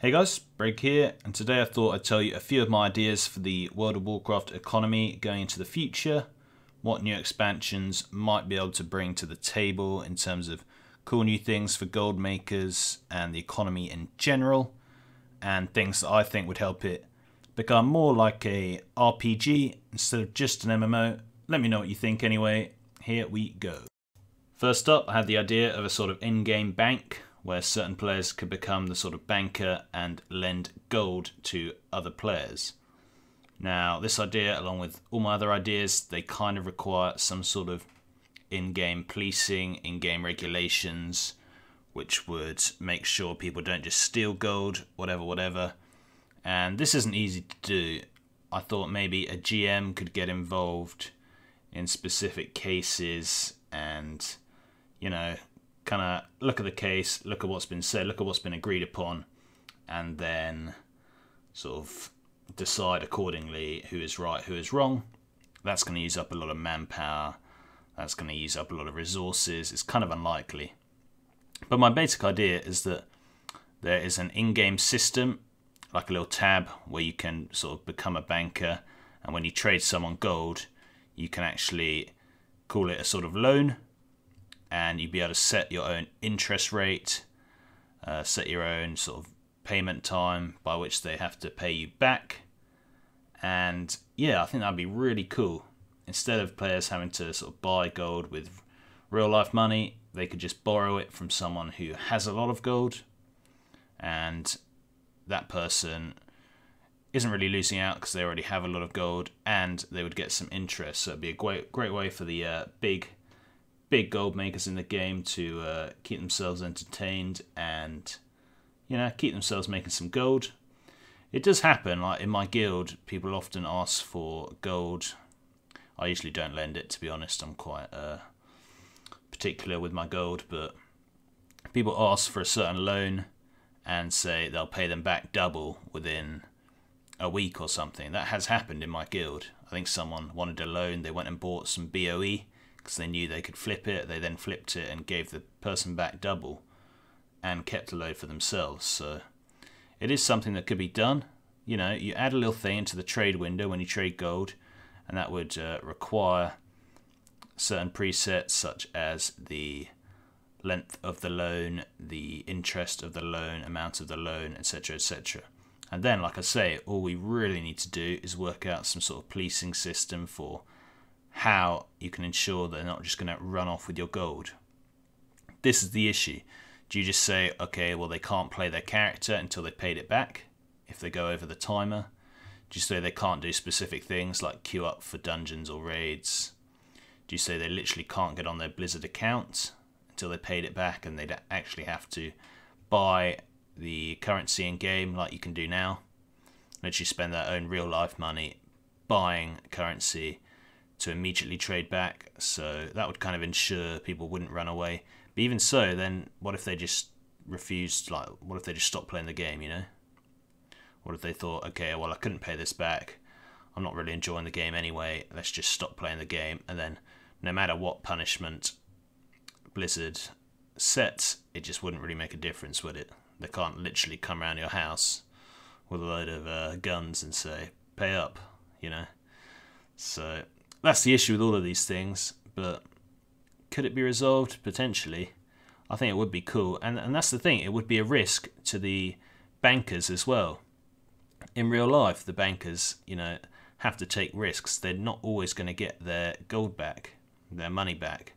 Hey guys, Break here, and today I thought I'd tell you a few of my ideas for the World of Warcraft economy going into the future, what new expansions might be able to bring to the table in terms of cool new things for gold makers and the economy in general, and things that I think would help it become more like a RPG instead of just an MMO. Let me know what you think anyway. Here we go. First up, I had the idea of a sort of in-game bank where certain players could become the sort of banker and lend gold to other players. Now, this idea, along with all my other ideas, they kind of require some sort of in-game policing, in-game regulations, which would make sure people don't just steal gold, whatever. And this isn't easy to do. I thought maybe a GM could get involved in specific cases and, you know, kind of look at the case, look at what's been said, look at what's been agreed upon, and then sort of decide accordingly who is right, who is wrong. That's going to use up a lot of manpower. That's going to use up a lot of resources. It's kind of unlikely. But my basic idea is that there is an in-game system, like a little tab, where you can sort of become a banker, and when you trade someone gold, you can actually call it a sort of loan, and you'd be able to set your own interest rate, set your own sort of payment time by which they have to pay you back. And yeah, I think that'd be really cool. Instead of players having to sort of buy gold with real life money, they could just borrow it from someone who has a lot of gold, and that person isn't really losing out because they already have a lot of gold, and they would get some interest. So it'd be a great way for the big gold makers in the game to keep themselves entertained and, you know, keep themselves making some gold. It does happen, like in my guild, people often ask for gold. I usually don't lend it, to be honest. I'm quite particular with my gold, but people ask for a certain loan and say they'll pay them back double within a week or something. That has happened in my guild. I think someone wanted a loan, they went and bought some BOE because they knew they could flip it. They then flipped it and gave the person back double and kept a load for themselves. So it is something that could be done. You know, you add a little thing into the trade window when you trade gold, and that would require certain presets such as the length of the loan, the interest of the loan, amount of the loan, etc, etc. And then, like I say, all we really need to do is work out some sort of policing system for how you can ensure that they're not just going to run off with your gold. This is the issue. Do you just say, okay, well, they can't play their character until they paid it back if they go over the timer? Do you say they can't do specific things like queue up for dungeons or raids? Do you say they literally can't get on their Blizzard account until they paid it back, and they'd actually have to buy the currency in game like you can do now? Literally spend their own real life money buying currency to immediately trade back. So that would kind of ensure people wouldn't run away. But even so, then what if they just refused, like what if they just stopped playing the game, you know? What if they thought, okay, well, I couldn't pay this back, I'm not really enjoying the game anyway, let's just stop playing the game, and then no matter what punishment Blizzard sets, it just wouldn't really make a difference, would it? They can't literally come around your house with a load of guns and say, pay up, you know? So that's the issue with all of these things, but could it be resolved? Potentially. I think it would be cool, and that's the thing, it would be a risk to the bankers as well. In real life, the bankers, you know, have to take risks. They're not always going to get their gold back, their money back.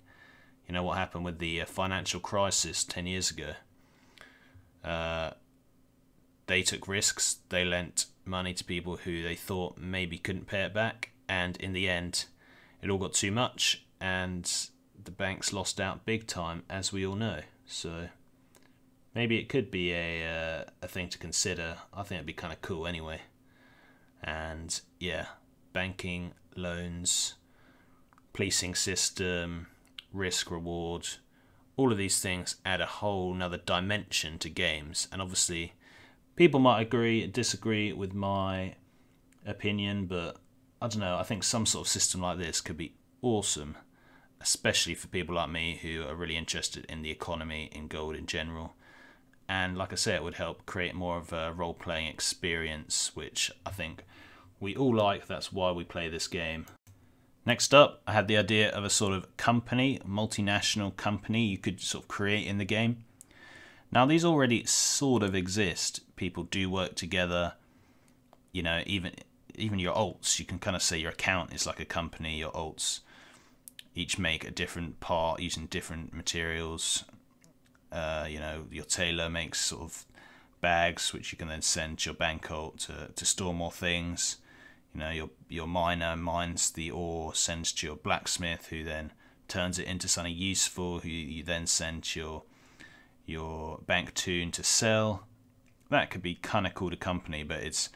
You know what happened with the financial crisis 10 years ago? They took risks, they lent money to people who they thought maybe couldn't pay it back, and in the end it all got too much and the banks lost out big time, as we all know. So maybe it could be a thing to consider. I think it'd be kind of cool anyway. And yeah, banking, loans, policing system, risk reward, all of these things add a whole nother dimension to games. And obviously people might agree and disagree with my opinion, but I don't know, I think some sort of system like this could be awesome, especially for people like me who are really interested in the economy, in gold in general. and like I said, it would help create more of a role-playing experience, which I think we all like. That's why we play this game. Next up, I had the idea of a sort of company, multinational company you could sort of create in the game. Now these already sort of exist. People do work together. You know, even your alts, you can kind of say your account is like a company. Your alts each make a different part using different materials. You know, your tailor makes sort of bags which you can then send to your bank alt to store more things. You know, your miner mines the ore, sends to your blacksmith, who then turns it into something useful, who you then send to your bank toon to sell. That could be kind of called a company, but it's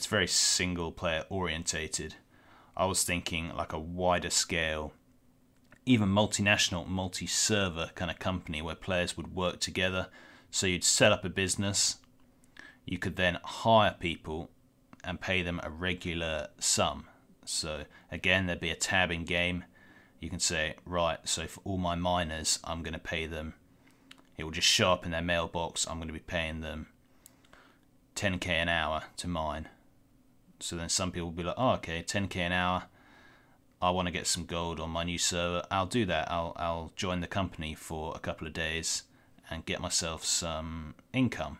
very single player orientated. I was thinking like a wider scale, even multinational, multi-server kind of company where players would work together. So you'd set up a business, you could then hire people and pay them a regular sum. So again, there'd be a tab in game. You can say, right, so for all my miners, I'm going to pay them. It will just show up in their mailbox. I'm going to be paying them 10k an hour to mine. So then some people will be like, oh, okay, 10k an hour. I want to get some gold on my new server. I'll do that. I'll join the company for a couple of days and get myself some income.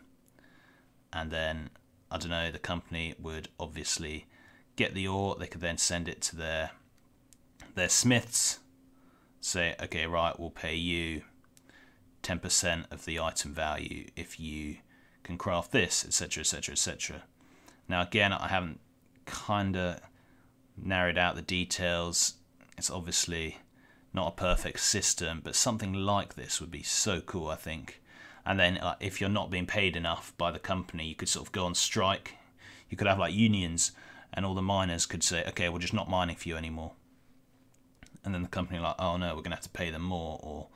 And then, I don't know, the company would obviously get the ore. They could then send it to their smiths. Say, okay, right, we'll pay you 10% of the item value if you can craft this, etc, etc, etc. Now again, I haven't kind of narrowed out the details. It's obviously not a perfect system, but something like this would be so cool, I think. And then if you're not being paid enough by the company, you could sort of go on strike. You could have like unions, and all the miners could say, okay, we're just not mining for you anymore. And then the company like, oh no, we're gonna have to pay them more, or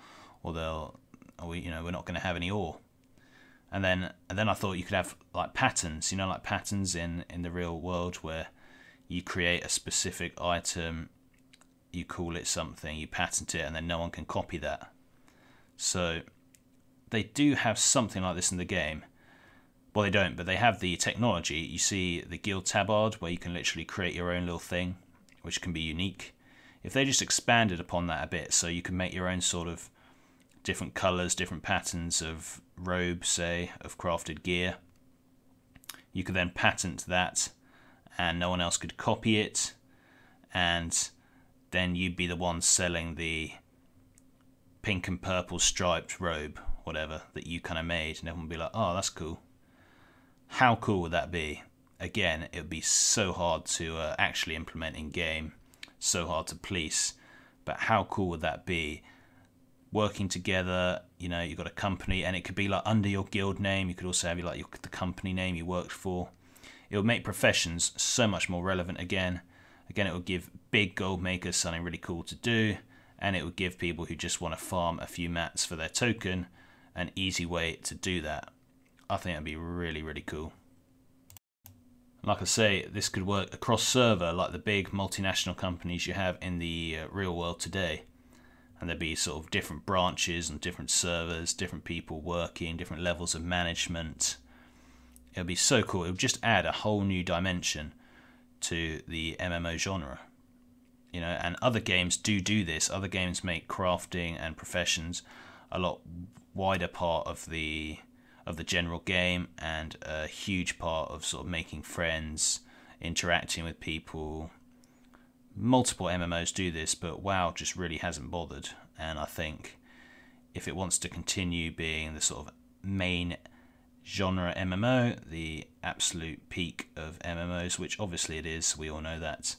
you know, we're not gonna have any ore. And then I thought you could have like patents, you know, like patents in the real world, where you create a specific item, you call it something, you patent it, and then no one can copy that. So they do have something like this in the game. Well, they don't, but they have the technology. You see the guild tabard, where you can literally create your own little thing, which can be unique. If they just expanded upon that a bit, so you can make your own sort of different colors, different patterns of robes, say, of crafted gear, you could then patent that, and no one else could copy it, and then you'd be the one selling the pink and purple striped robe, whatever, that you kind of made, and everyone would be like, oh, that's cool. How cool would that be? Again, it would be so hard to actually implement in game, so hard to police, but how cool would that be? Working together, you know, you've got a company, and it could be like under your guild name. You could also have like the company name you worked for. It would make professions so much more relevant again. Again, it would give big gold makers something really cool to do, and it would give people who just want to farm a few mats for their token an easy way to do that. I think it'd be really, really cool. Like I say, this could work across server like the big multinational companies you have in the real world today. And there'd be sort of different branches and different servers, different people working, different levels of management. It would be so cool. It would just add a whole new dimension to the MMO genre. You know, and other games do this. Other games make crafting and professions a lot wider part of the general game, and a huge part of sort of making friends, interacting with people. Multiple MMOs do this, but WoW just really hasn't bothered. And I think if it wants to continue being the sort of main genre MMO, the absolute peak of MMOs, which obviously it is, we all know that,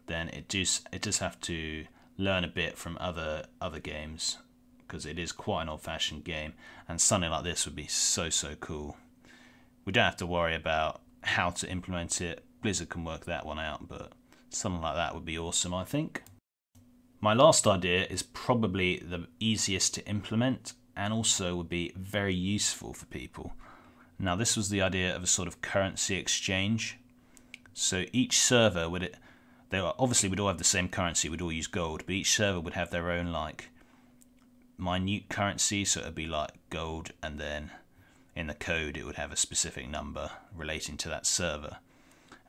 then it does have to learn a bit from other games, because it is quite an old-fashioned game, and something like this would be so cool. We don't have to worry about how to implement it. Blizzard can work that one out, but something like that would be awesome, I think. My last idea is probably the easiest to implement, and also would be very useful for people. Now, this was the idea of a sort of currency exchange. So each server they obviously would all have the same currency, would all use gold, but each server would have their own like minute currency. So it'd be like gold, and then in the code it would have a specific number relating to that server.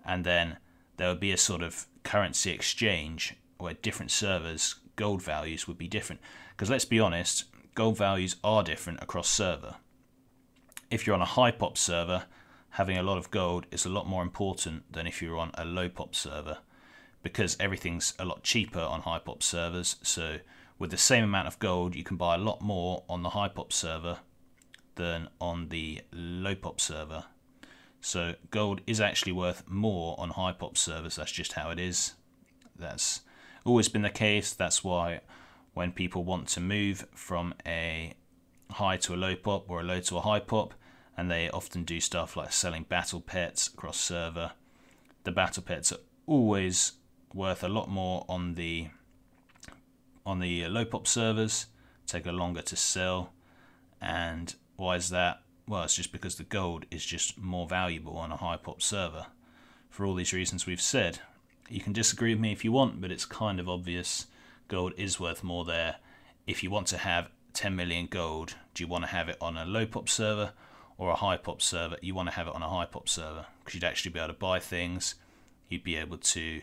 And then there would be a sort of currency exchange where different servers' gold values would be different. Because let's be honest, gold values are different across server. If you're on a high pop server, having a lot of gold is a lot more important than if you're on a low pop server, because everything's a lot cheaper on high pop servers. So with the same amount of gold, you can buy a lot more on the high pop server than on the low pop server. So gold is actually worth more on high pop servers. That's just how it is. That's always been the case. That's why when people want to move from a high to a low pop or a low to a high pop, and they often do stuff like selling battle pets across server, the battle pets are always worth a lot more on the low pop servers, take a longer to sell. And why is that? Well, it's just because the gold is just more valuable on a high pop server for all these reasons we've said. You can disagree with me if you want, but it's kind of obvious gold is worth more there. If you want to have 10 million gold, do you want to have it on a low pop server or a high pop server? You want to have it on a high pop server because you'd actually be able to buy things. You'd be able to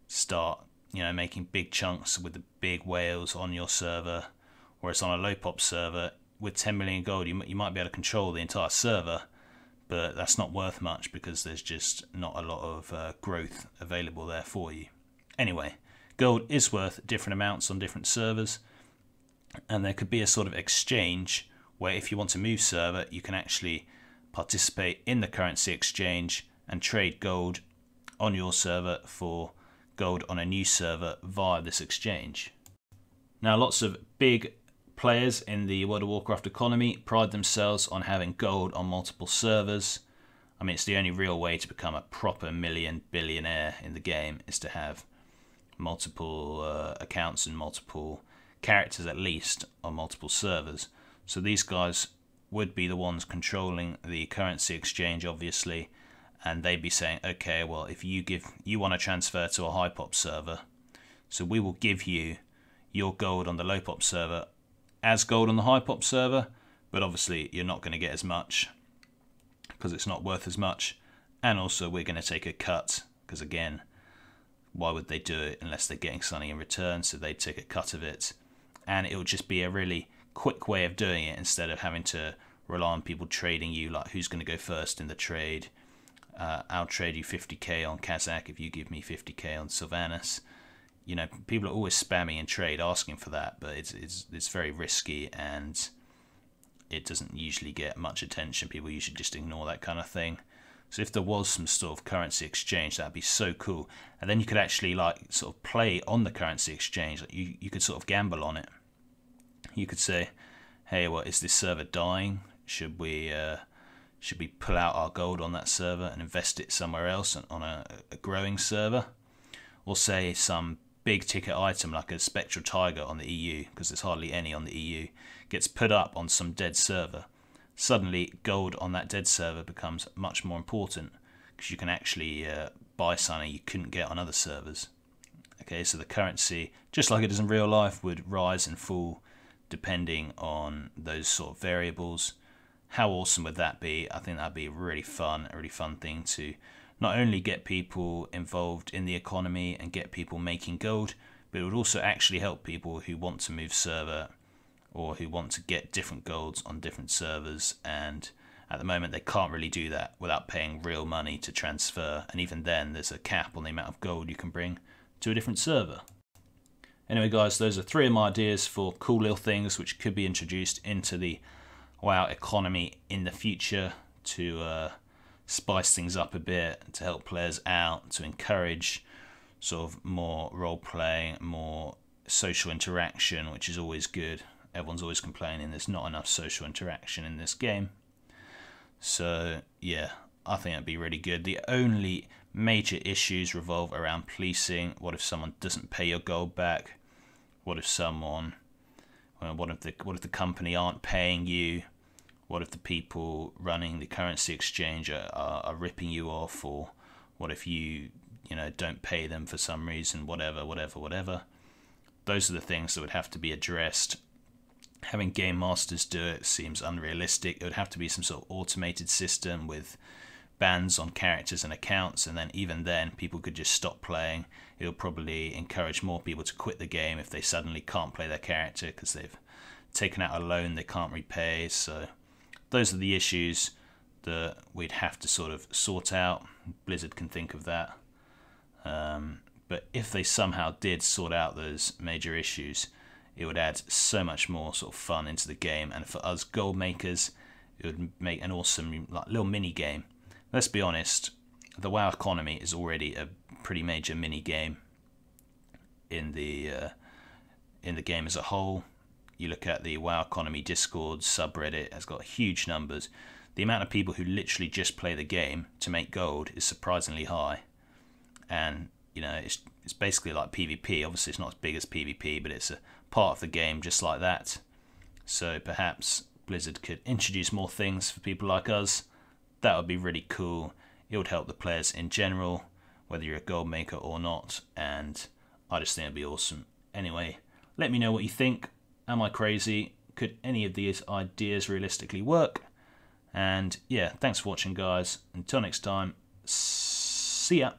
start, making big chunks with the big whales on your server. Whereas on a low pop server with 10 million gold, you might be able to control the entire server, but that's not worth much because there's just not a lot of growth available there for you. Anyway, gold is worth different amounts on different servers, and there could be a sort of exchange where if you want to move server, you can actually participate in the currency exchange and trade gold on your server for gold on a new server via this exchange. Now, lots of big players in the World of Warcraft economy pride themselves on having gold on multiple servers. I mean, it's the only real way to become a proper billionaire in the game, is to have multiple accounts and multiple characters at least on multiple servers. So these guys would be the ones controlling the currency exchange, obviously, and they'd be saying, okay, well, if you want to transfer to a high pop server, so we will give you your gold on the low pop server as gold on the high pop server, but obviously you're not going to get as much because it's not worth as much, and also we're going to take a cut because, again, why would they do it unless they're getting something in return? So they'd take a cut of it, and it would just be a really quick way of doing it instead of having to rely on people trading you, like who's going to go first in the trade. I'll trade you 50k on Kazakh if you give me 50k on Sylvanas. People are always spamming in trade asking for that, but it's very risky and it doesn't usually get much attention. People usually just ignore that kind of thing. So if there was some sort of currency exchange, that'd be so cool. And then you could actually sort of play on the currency exchange. Like you could sort of gamble on it. You could say, hey, is this server dying? Should we pull out our gold on that server and invest it somewhere else on a growing server? Or say some big ticket item like a Spectral Tiger on the EU, because there's hardly any on the EU, gets put up on some dead server. Suddenly gold on that dead server becomes much more important because you can actually buy something you couldn't get on other servers. Okay, so the currency, just like it is in real life, would rise and fall depending on those sort of variables. How awesome would that be? I think that'd be a really fun thing to not only get people involved in the economy and get people making gold, but it would also actually help people who want to move server or who want to get different golds on different servers, and at the moment they can't really do that without paying real money to transfer, and even then there's a cap on the amount of gold you can bring to a different server. Anyway guys, those are 3 of my ideas for cool little things which could be introduced into the WoW economy in the future to spice things up a bit, to help players out, to encourage sort of more role playing, more social interaction, which is always good. Everyone's always complaining there's not enough social interaction in this game. So yeah, I think that'd be really good. The only major issues revolve around policing. What if someone doesn't pay your gold back? What if the company aren't paying you? What if the people running the currency exchange are ripping you off? Or what if you don't pay them for some reason? Whatever. Those are the things that would have to be addressed Having game masters do it seems unrealistic. It would have to be some sort of automated system with bans on characters and accounts, and then even then people could just stop playing. It'll probably encourage more people to quit the game if they suddenly can't play their character because they've taken out a loan they can't repay. So those are the issues that we'd have to sort of sort out. Blizzard can think of that. But if they somehow did sort out those major issues, it would add so much more sort of fun into the game, and for us gold makers, it would make an awesome like little mini game. Let's be honest, the WoW economy is already a pretty major mini game in the game as a whole. You look at the WoW economy Discord subreddit, has got huge numbers. The amount of people who literally just play the game to make gold is surprisingly high, and you know it's basically like PvP. Obviously, it's not as big as PvP, but it's a part of the game just like that. So perhaps Blizzard could introduce more things for people like us. That would be really cool. It would help the players in general, whether you're a gold maker or not, and I just think it'd be awesome. Anyway, let me know what you think. Am I crazy? Could any of these ideas realistically work? And yeah, thanks for watching, guys. Until next time, see ya.